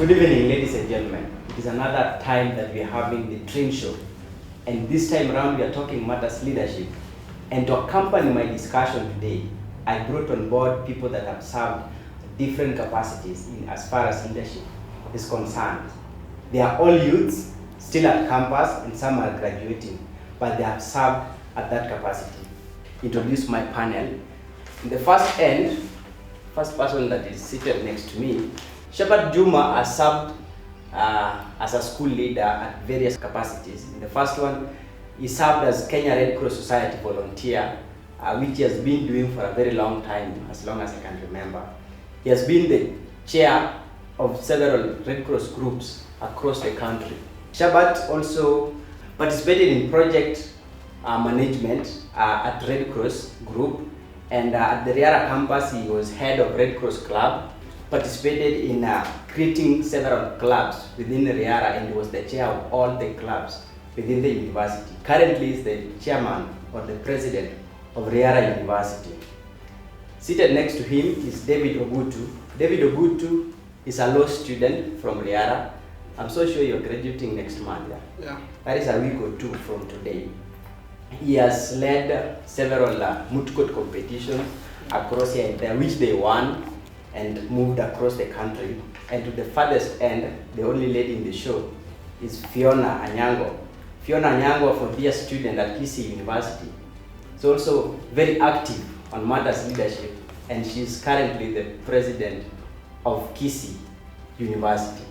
Good evening, ladies and gentlemen. It is another time that we are having the Train Show. And this time around, we are talking matters leadership. And to accompany my discussion today, I brought on board people that have served different capacities as far as leadership is concerned. They are all youths, still at campus, and some are graduating, but they have served at that capacity. Introduce my panel. In the first person that is seated next to me, Shepherd Juma has served as a school leader at various capacities. In the first one, he served as Kenya Red Cross Society volunteer, which he has been doing for a very long time, as long as I can remember. He has been the chair of several Red Cross groups across the country. Shepherd also participated in project management at Red Cross Group, and at the Riara campus, he was head of Red Cross Club, participated in creating several clubs within the Riara, and was the chair of all the clubs within the university. Currently is the chairman or the president of Riara University. Seated next to him is David Ogutu. David Ogutu is a law student from Riara. I'm so sure you're graduating next month. Yeah. That is a week or two from today. He has led several moot court competitions across here, which they won and moved across the country. And to the farthest end, the only lady in the show is Fiona Anyango. Fiona Anyango, for dear student at Kisii University, is also very active on matters leadership, and she is currently the president of Kisii University.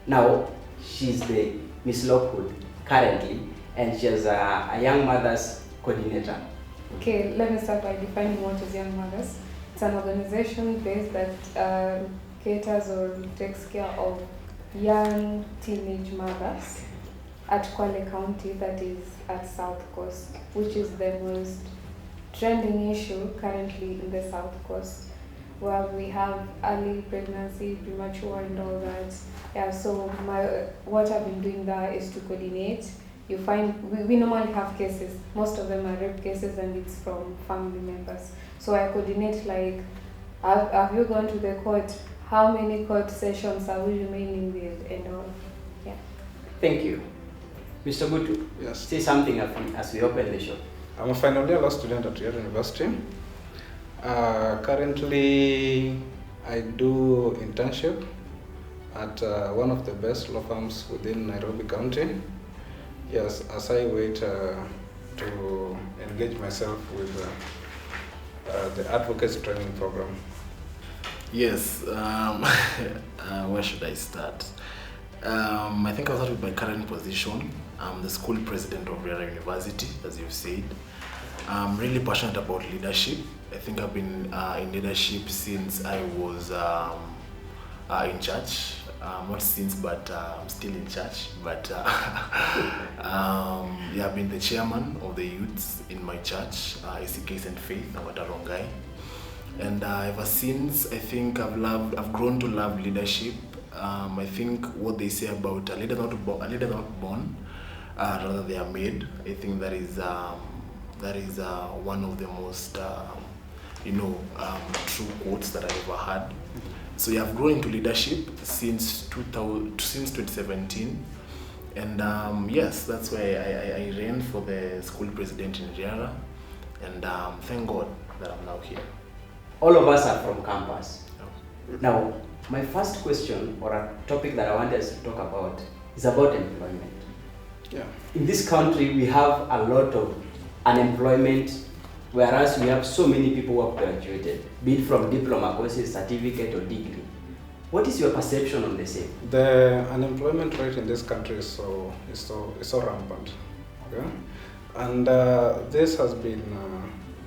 Now, she's the Miss Lockwood currently, and she is a Young Mothers Coordinator. Okay, let me start by defining what is Young Mothers. It's an organization based that caters or takes care of young teenage mothers at Kwale County, that is at South Coast, which is the most trending issue currently in the South Coast, where we have early pregnancy, premature and all that. Yeah, so what I've been doing there is to coordinate. You find, we normally have cases, most of them are rape cases, and it's from family members. So I coordinate, like, have you gone to the court? How many court sessions are we remaining with, and all? Yeah. Thank you. Mr. Gutu, Yes. say something as we open the show. I'm a final year law student at Riara University. Currently, I do internship at one of the best law firms within Nairobi County. Yes, as I wait to engage myself with the advocacy training program. Yes, where should I start? I think I'll start with my current position. I'm the school president of Riara University, as you've said. I'm really passionate about leadership. I think I've been in leadership since I was in church. Not since, but I'm still in church. But yeah, I've been the chairman of the youths in my church, ACK St. Faith, Rongai. And ever since, I think I've grown to love leadership. I think what they say about a leader not born, rather they are made. I think that is one of the most true quotes that I've ever had. So yeah, I've grown into leadership since 2017, and yes, that's why I ran for the school president in Riara, and thank God that I'm now here. All of us are from campus. Now, my first question, or a topic that I want us to talk about, is about employment. Yeah. In this country, we have a lot of unemployment, whereas we have so many people who have graduated, be it from diploma courses, certificate, or degree. What is your perception on the same? The unemployment rate in this country is so rampant. Okay? And this has been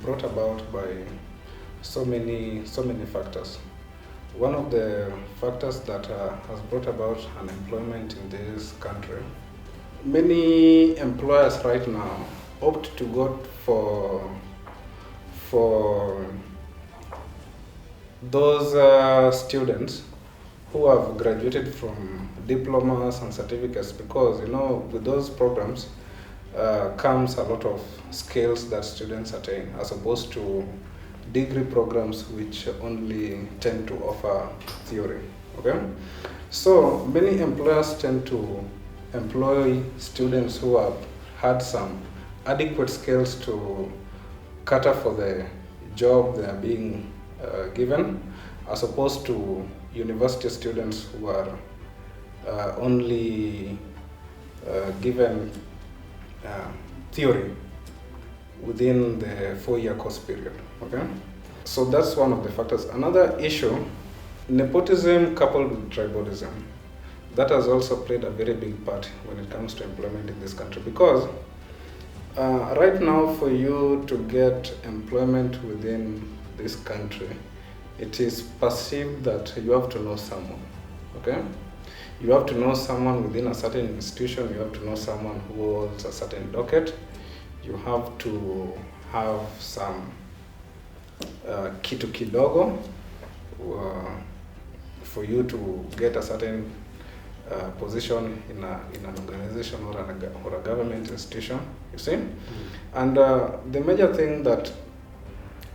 brought about by so many factors. One of the factors that has brought about unemployment in this country, many employers right now opt to go for those students who have graduated from diplomas and certificates, because with those programs comes a lot of skills that students attain, as opposed to degree programs which only tend to offer theory. Okay, so many employers tend to employ students who have had some adequate skills to cater for the job they are being given, as opposed to university students who are only given theory within the 4-year course period. Okay, so that's one of the factors. Another issue, nepotism coupled with tribalism, that has also played a very big part when it comes to employment in this country, because right now for you to get employment within this country, it is perceived that you have to know someone. Okay, you have to know someone within a certain institution, you have to know someone who holds a certain docket, you have to have some kitu kidogo for you to get a certain position in an organization or a government institution, you see? And the major thing that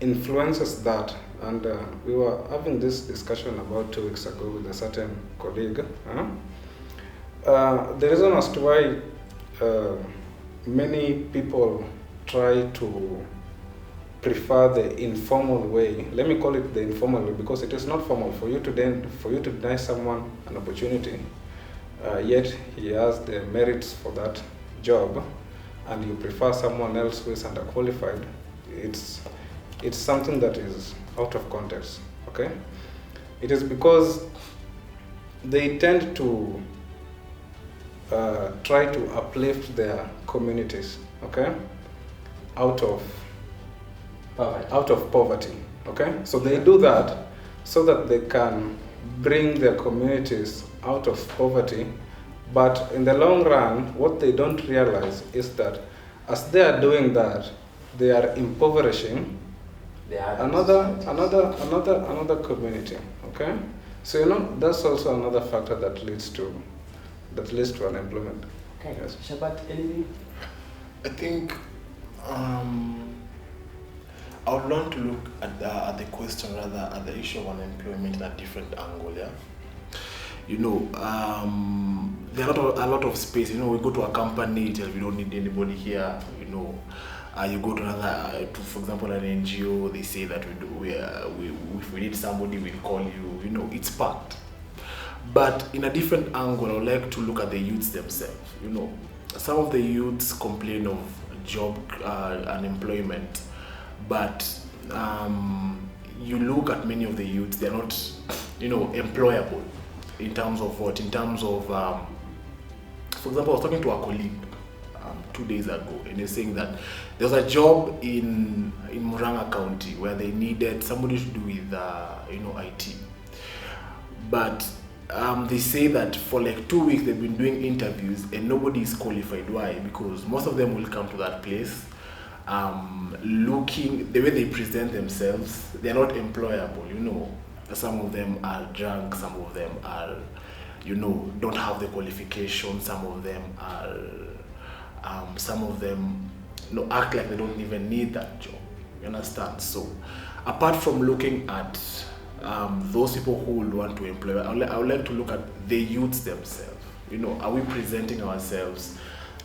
influences that, and we were having this discussion about 2 weeks ago with a certain colleague, the reason as to why many people try to prefer the informal way. Let me call it the informal way because it is not formal for you to deny someone an opportunity, yet he has the merits for that job, and you prefer someone else who is underqualified. It's something that is out of context. Okay, it is because they tend to try to uplift their communities. Okay, out of poverty. Okay, so they do that so that they can bring their communities out of poverty, but in the long run what they don't realize is that as they are doing that, they are impoverishing another community. Okay, so that's also another factor that leads to unemployment. Okay, Yes. Shabat, anything? I think I would want to look at the question, rather at the issue of unemployment in a different angle. Yeah, there are a lot of space. We go to a company, tell we don't need anybody here. You go to another, for example, an NGO. They say that if we need somebody, we'll call you. It's packed. But in a different angle, I would like to look at the youths themselves. Some of the youths complain of job unemployment, but you look at many of the youths, they're not, employable in terms of what? In terms of, for example, I was talking to a colleague 2 days ago, and they're saying that there was a job in Murang'a County where they needed somebody to do with, IT. But they say that for like 2 weeks they've been doing interviews and nobody is qualified. Why? Because most of them will come to that place looking, the way they present themselves, they're not employable. Some of them are drunk, some of them are, don't have the qualification, some of them act like they don't even need that job. You understand? So apart from looking at those people who would want to employ, I would like to look at the youths themselves. Are we presenting ourselves,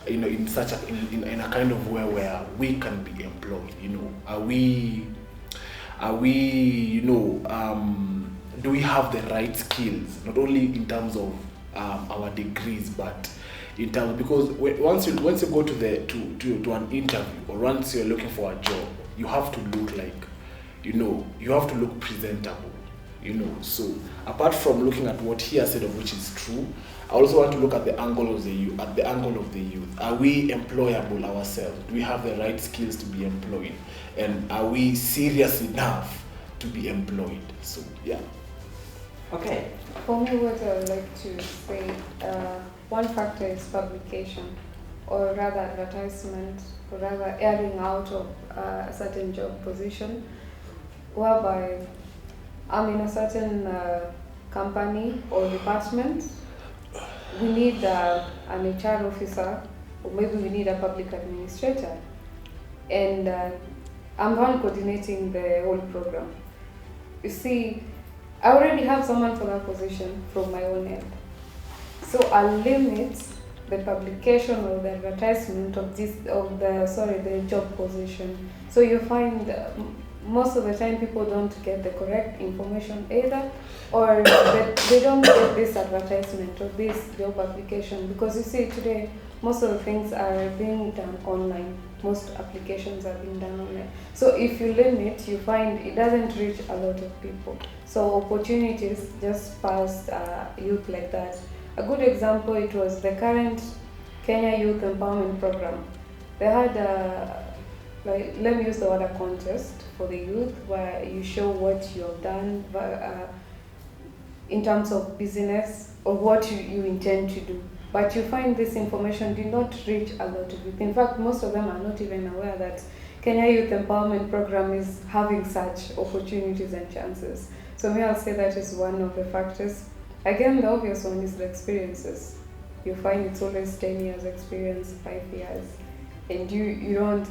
in such in a kind of way where we can be employed? Do we have the right skills, not only in terms of our degrees, but in terms, because once you go to an interview, or once you're looking for a job, you have to look like, you have to look presentable. So apart from looking at what he has said, of which is true, I also want to look at the angle of the youth. Are we employable ourselves? Do we have the right skills to be employed? And are we serious enough to be employed? So yeah. Okay. For me, what I would like to say, one factor is publication, or rather advertisement, or rather airing out of a certain job position, whereby I'm in a certain company or department. We need an HR officer, or maybe we need a public administrator. And I'm the one coordinating the whole program. You see, I already have someone for that position from my own end. So I'll limit the publication or the advertisement of the job position. So you find most of the time people don't get the correct information either, or they don't get this advertisement or this job application, because you see today most of the things are being done online. Most applications are being done online. So if you limit, you find it doesn't reach a lot of people. So opportunities just pass youth like that. A good example, it was the current Kenya Youth Empowerment Program. They had let me use the word a contest for the youth, where you show what you have done in terms of business or what you intend to do. But you find this information did not reach a lot of youth. In fact, most of them are not even aware that Kenya Youth Empowerment Program is having such opportunities and chances. So I'll say that is one of the factors. Again, the obvious one is the experiences. You find it's always 10 years experience, 5 years, and you don't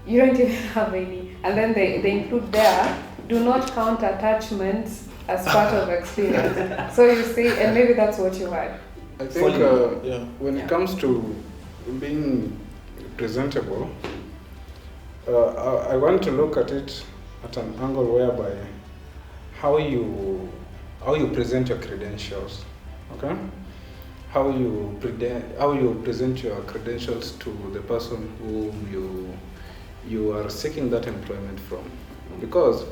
even have any. And then they include there, do not count attachments as part of experience. So you see, and maybe that's what you had. I think when it comes to being presentable, I want to look at it at an angle whereby how you present your credentials, okay? How you present your credentials to the person whom you are seeking that employment from, because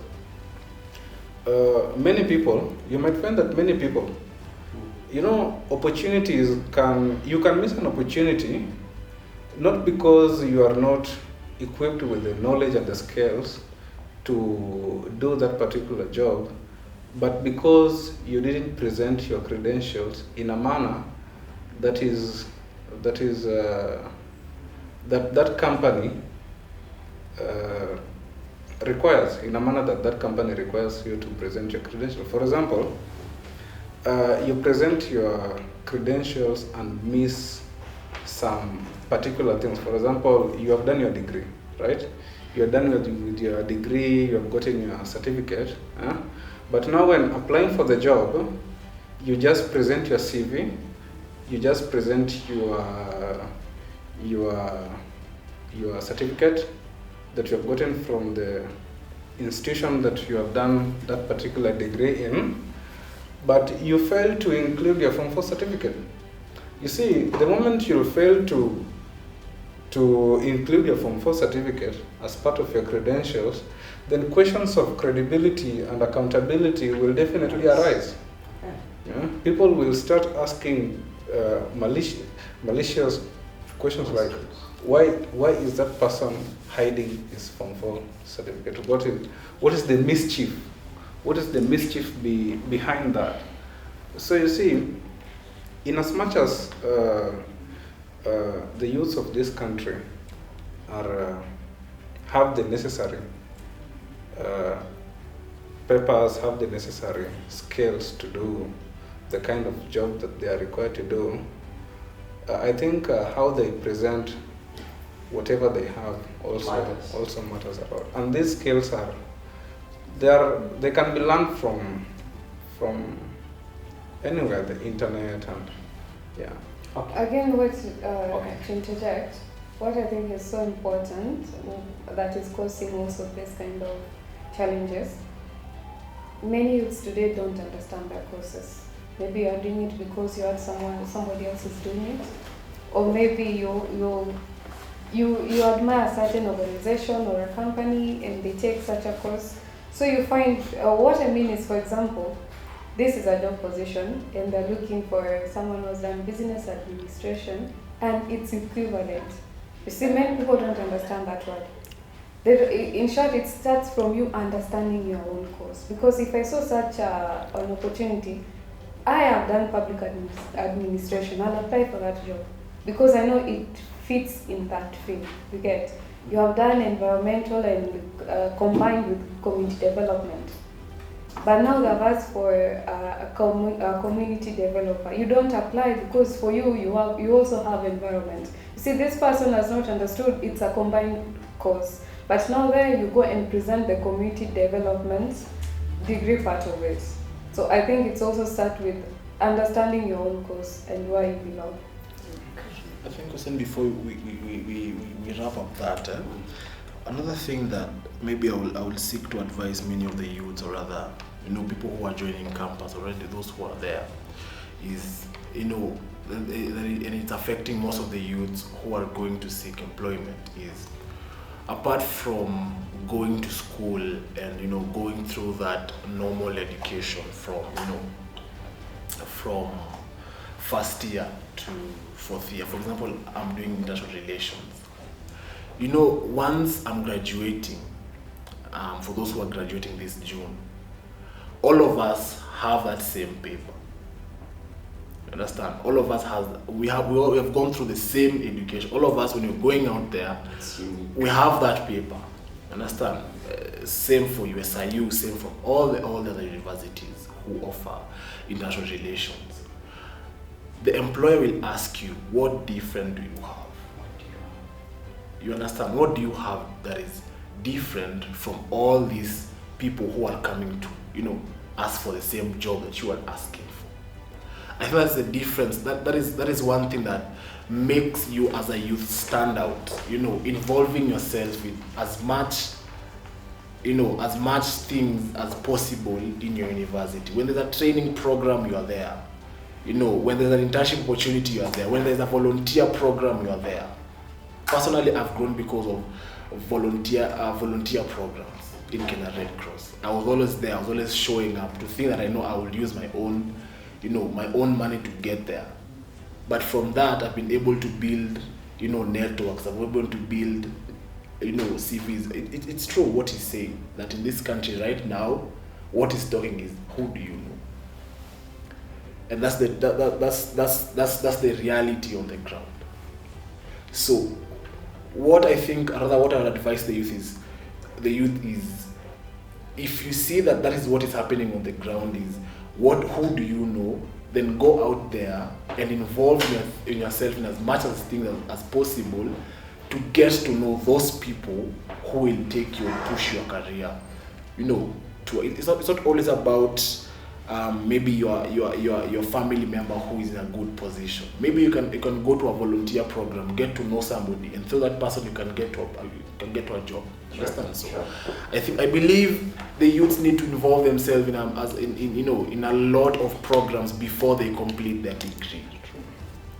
many people, you might find that many people, opportunities you can miss an opportunity not because you are not equipped with the knowledge and the skills to do that particular job, but because you didn't present your credentials in a manner that company requires, in a manner that company requires you to present your credentials. For example, you present your credentials and miss some particular things. For example, you have done your degree, right? You are done with your degree, you have gotten your certificate, but now when applying for the job, you just present your CV, you just present your certificate that you have gotten from the institution that you have done that particular degree in, but you fail to include your Form 4 certificate. You see, the moment you fail to include your Form 4 certificate as part of your credentials, then questions of credibility and accountability will definitely arise. Yeah? People will start asking malicious questions like, why is that person hiding his Form 4 certificate? What is the mischief? What is the mischief behind that? So you see, in as much as the youth of this country have the necessary papers, have the necessary skills to do the kind of job that they are required to do, I think how they present whatever they have also matters a lot. And these skills they can be learned from anywhere, the internet, and yeah. Okay. Again, to interject, what I think is so important that is causing most of this kind of challenges, many youths today don't understand their courses. Maybe you are doing it because you had somebody else is doing it, or maybe you admire a certain organization or a company and they take such a course. So you find, what I mean is, for example, this is a job position and they're looking for someone who's done business administration and it's equivalent. You see, many people don't understand that word. In short, it starts from you understanding your own course. Because if I saw such an opportunity, I have done public administration, I'll apply for that job because I know it fits in that field. You get, you have done environmental and combined with community development. But now they've asked for a community developer. You don't apply because for you also have environment. You see, this person has not understood it's a combined course. But now there you go and present the community development degree part of it. So I think it's also start with understanding your own course and where you belong. I think Hussein, before we wrap up that, another thing that maybe I will seek to advise many of the youths, or rather, people who are joining campus already, those who are there, is, and it's affecting most of the youths who are going to seek employment, is apart from going to school and going through that normal education from first year to fourth year. For example, I'm doing international relations. Once I'm graduating, for those who are graduating this June, all of us have that same paper. You understand? All of us we have gone through the same education. All of us, when you're going out there, we have that paper. You understand? Same for USIU, same for all the other universities who offer international relations. The employer will ask you, what different do you have? You understand? What do you have that is different from all these people who are coming to, ask for the same job that you are asking for? I think that's the difference. That is one thing that makes you as a youth stand out. Involving yourself with as much things as possible in your university. When there's a training program, you are there. When there's an internship opportunity, you are there. When there's a volunteer program, you are there. Personally, I've grown because of volunteer programs in Kenya Red Cross. I was always there. I was always showing up to think that I know I will use my own money to get there. But from that, I've been able to build, networks. I've been able to build, CVs. It's true what he's saying, that in this country right now, what he's talking is, who do you know? And that's the reality on the ground. So, what I would advise the youth is, if you see that is what is happening on the ground, is who do you know? Then go out there and involve yourself in as much as things as possible to get to know those people who will take you and push your career. It's not always about maybe your family member who is in a good position. Maybe you can go to a volunteer program, get to know somebody, and through that person you can get to a job. Understand? So I believe the youths need to involve themselves in a lot of programs before they complete their degree.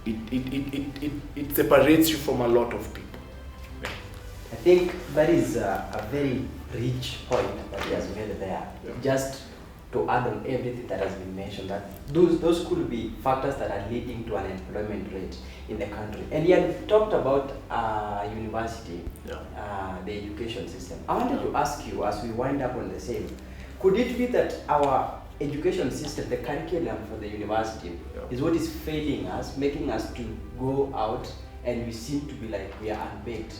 It separates you from a lot of people. I think that is a very rich point that he has made there. Yeah. Just to add on everything that has been mentioned, that those could be factors that are leading to an employment rate in the country. And he had talked about university, the education system. I wanted to ask you, as we wind up on the same, could it be that our education system, the curriculum for the university, is what is failing us, making us to go out and we seem to be like we are unbaked?